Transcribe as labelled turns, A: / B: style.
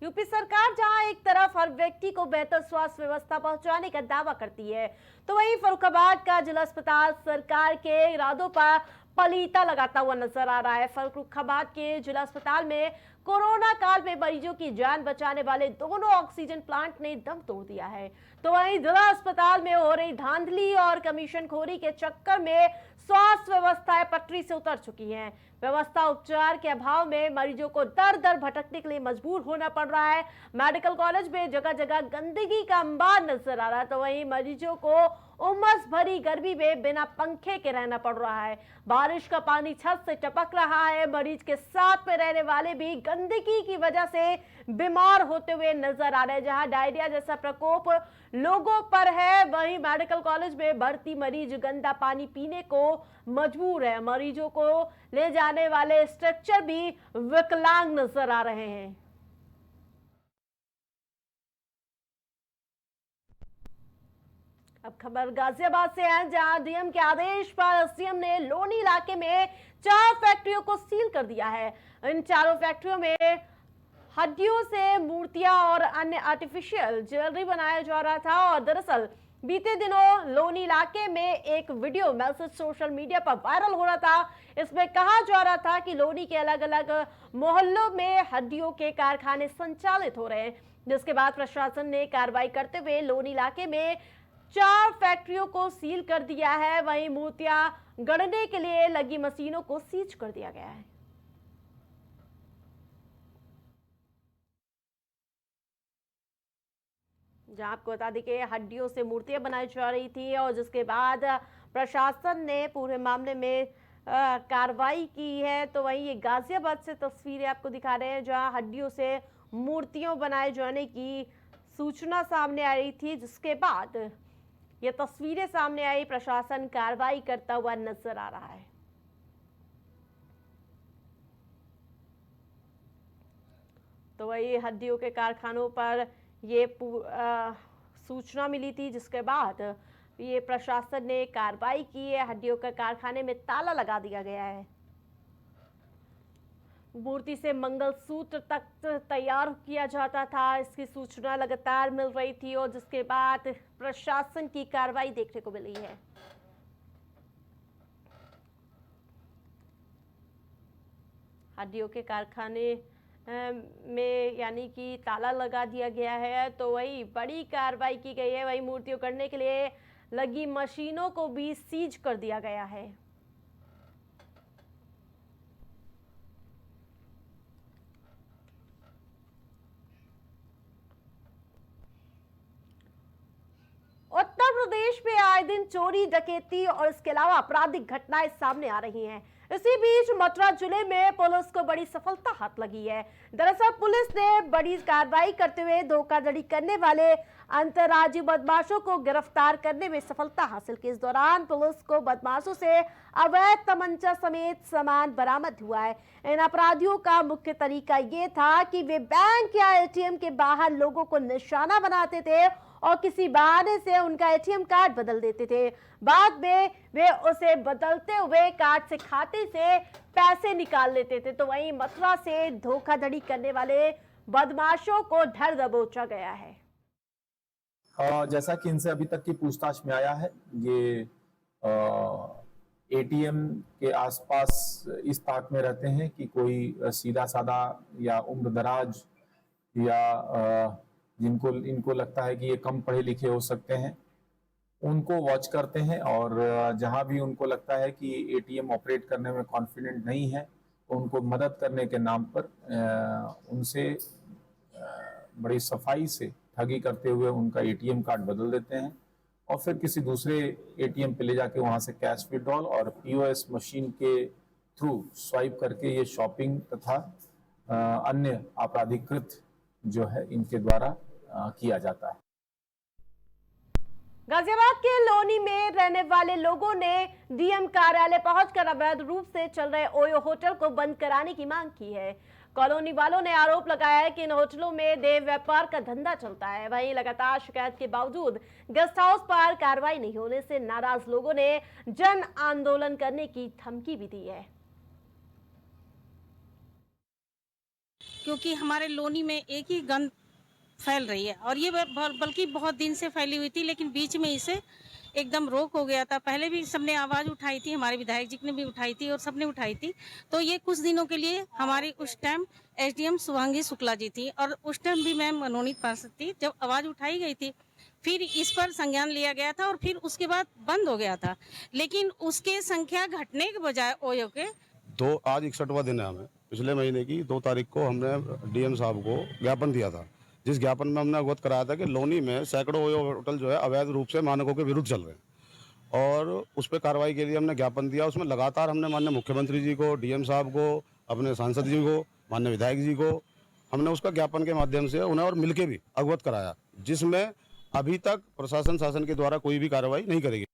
A: UP सरकार जहां एक तरफ हर व्यक्ति को बेहतर स्वास्थ्य व्यवस्था पहुंचाने का दावा करती है, तो वहीं फर्रुखाबाद का जिला अस्पताल सरकार के इरादों पर पलीता लगाता हुआ नजर आ रहा है। फर्रुखाबाद के जिला अस्पताल में कोरोना काल में मरीजों की जान बचाने वाले दोनों ऑक्सीजन प्लांट ने दम तोड़ दिया है, तो वहीं जिला अस्पताल में हो रही धांधली और कमीशनखोरी के चक्कर में स्वास्थ्य व्यवस्थाएं पटरी से उतर चुकी हैं। व्यवस्था उपचार के अभाव में मरीजों को दर दर भटकने के लिए मजबूर होना पड़ रहा है। मेडिकल कॉलेज में जगह जगह गंदगी का अंबार नजर आ रहा है, तो वहीं मरीजों को उमस भरी गर्मी में बिना पंखे के रहना पड़ रहा है। बारिश का पानी छत से टपक रहा है। मरीज के साथ में रहने वाले भी गंदगी की वजह से बीमार होते हुए नजर आ रहे हैं। जहां डायरिया जैसा प्रकोप लोगों पर है, वहीं मेडिकल कॉलेज में भर्ती मरीज गंदा पानी पीने को मजबूर है। मरीजों को ले जाने वाले स्ट्रक्चर भी विकलांग नजर आ रहे हैं। अब खबर गाजियाबाद से है, जहां डीएम के आदेश पर एसडीएम ने लोनी इलाके में 4 फैक्ट्रियों को सील कर दिया है। इन चारों फैक्ट्रियों में हड्डियों से मूर्तियां और अन्य आर्टिफिशियल ज्वेलरी बनाया जा रहा था। और दरअसल बीते दिनों लोनी इलाके में एक वीडियो मैसेज सोशल मीडिया पर वायरल हो रहा था। इसमें कहा जा रहा था कि लोनी के अलग अलग मोहल्लों में हड्डियों के कारखाने संचालित हो रहे हैं, जिसके बाद प्रशासन ने कार्रवाई करते हुए लोनी इलाके में 4 फैक्ट्रियों को सील कर दिया है। वहीं मूर्तियां गढ़ने के लिए लगी मशीनों को सीज कर दिया गया है। जहां आपको बता दें कि हड्डियों से मूर्तियां बनाई जा रही थी और जिसके बाद प्रशासन ने पूरे मामले में कार्रवाई की है। तो वहीं ये गाजियाबाद से तस्वीरें आपको दिखा रहे हैं, जहां हड्डियों से मूर्तियों बनाए जाने की सूचना सामने आई थी, जिसके बाद ये तस्वीरें सामने आई। प्रशासन कार्रवाई करता हुआ नजर आ रहा है। तो वही हड्डियों के कारखानों पर ये सूचना मिली थी, जिसके बाद ये प्रशासन ने कार्रवाई की है। हड्डियों के कारखाने में ताला लगा दिया गया है। मूर्ति से मंगलसूत्र तक तैयार किया जाता था, इसकी सूचना लगातार मिल रही थी और जिसके बाद प्रशासन की कार्रवाई देखने को मिली है। हड्डियों के कारखाने में यानी कि ताला लगा दिया गया है, तो वही बड़ी कार्रवाई की गई है। वही मूर्तियों करने के लिए लगी मशीनों को भी सीज कर दिया गया है। उत्तर प्रदेश में आए दिन चोरी, डकैती और इसके अलावा आपराधिक घटनाएं सामने आ रही हैं। इसी बीच मथुरा जिले में पुलिस को बड़ी सफलता हाथ लगी है। दरअसल पुलिस ने बड़ी कार्रवाई करते हुए धोखाधड़ी करने वाले अंतर्राज्यीय बदमाशों को गिरफ्तार करने में सफलता हासिल की। इस दौरान पुलिस को बदमाशों से अवैध तमंचा समेत सामान बरामद हुआ है। इन अपराधियों का मुख्य तरीका ये था कि वे बैंक या एटीएम के बाहर लोगों को निशाना बनाते थे और किसी बहाने से उनका एटीएम कार्ड बदल देते थे। बाद में वे उसे बदलते हुए कार्ड से खाते से पैसे निकाल लेते थे। तो वहीं मथुरा से धोखाधड़ी करने वाले बदमाशों को धर दबोचा गया है।
B: जैसा कि इनसे अभी तक की पूछताछ में आया है, ये एटीएम के आसपास इस ताक में रहते हैं कि कोई सीधा साधा या उम्र दराज या जिनको इनको लगता है कि ये कम पढ़े लिखे हो सकते हैं, उनको वॉच करते हैं। और जहां भी उनको लगता है कि एटीएम ऑपरेट करने में कॉन्फिडेंट नहीं है, तो उनको मदद करने के नाम पर उनसे बड़ी सफाई से ठगी करते हुए उनका एटीएम कार्ड बदल देते हैं और फिर किसी दूसरे एटीएम पे ले जाके वहां से कैश विड्रॉल और पीओएस मशीन के थ्रू स्वाइप करके ये शॉपिंग तथा अन्य आपराधिक कृत्य जो है इनके द्वारा किया जाता है।
A: गाजियाबाद के लोनी में रहने वाले लोगों ने डीएम कार्यालय पहुंचकर अवैध रूप से चल रहे ओयो होटल को बंद कराने की मांग की है। कॉलोनी वालों ने आरोप लगाया है कि इन होटलों में देह व्यापार का धंधा चलता है। वहीं लगातार शिकायत के बावजूद गेस्ट हाउस पर कार्रवाई नहीं होने से नाराज लोगों ने जन आंदोलन करने की धमकी भी दी है।
C: क्योंकि हमारे लोनी में एक ही गंद फैल रही है और ये बल्कि बहुत दिन से फैली हुई थी, लेकिन बीच में इसे एकदम रोक हो गया था। पहले भी सबने आवाज़ उठाई थी, हमारे विधायक जी ने भी उठाई थी और सबने उठाई थी। तो ये कुछ दिनों के लिए हमारी उस टाइम एसडीएम शुभांगी शुक्ला जी थी और उस टाइम भी मैं मनोनीत पार्षद थी जब आवाज़ उठाई गई थी। फिर इस पर संज्ञान लिया गया था और फिर उसके बाद बंद हो गया था, लेकिन उसके संख्या घटने के बजाय ओयो के
D: आज 61वां दिन है। हमें पिछले महीने की 2 तारीख को हमने डीएम साहब को ज्ञापन दिया था, जिस ज्ञापन में हमने अवगत कराया था कि लोनी में सैकड़ों ओयो होटल जो है अवैध रूप से मानकों के विरुद्ध चल रहे हैं और उस पर कार्रवाई के लिए हमने ज्ञापन दिया। उसमें लगातार हमने माननीय मुख्यमंत्री जी को, डीएम साहब को, अपने सांसद जी को, माननीय विधायक जी को हमने उसका ज्ञापन के माध्यम से उन्हें और मिलकर भी अवगत कराया, जिसमें अभी तक प्रशासन शासन के द्वारा कोई भी कार्रवाई नहीं करेगी।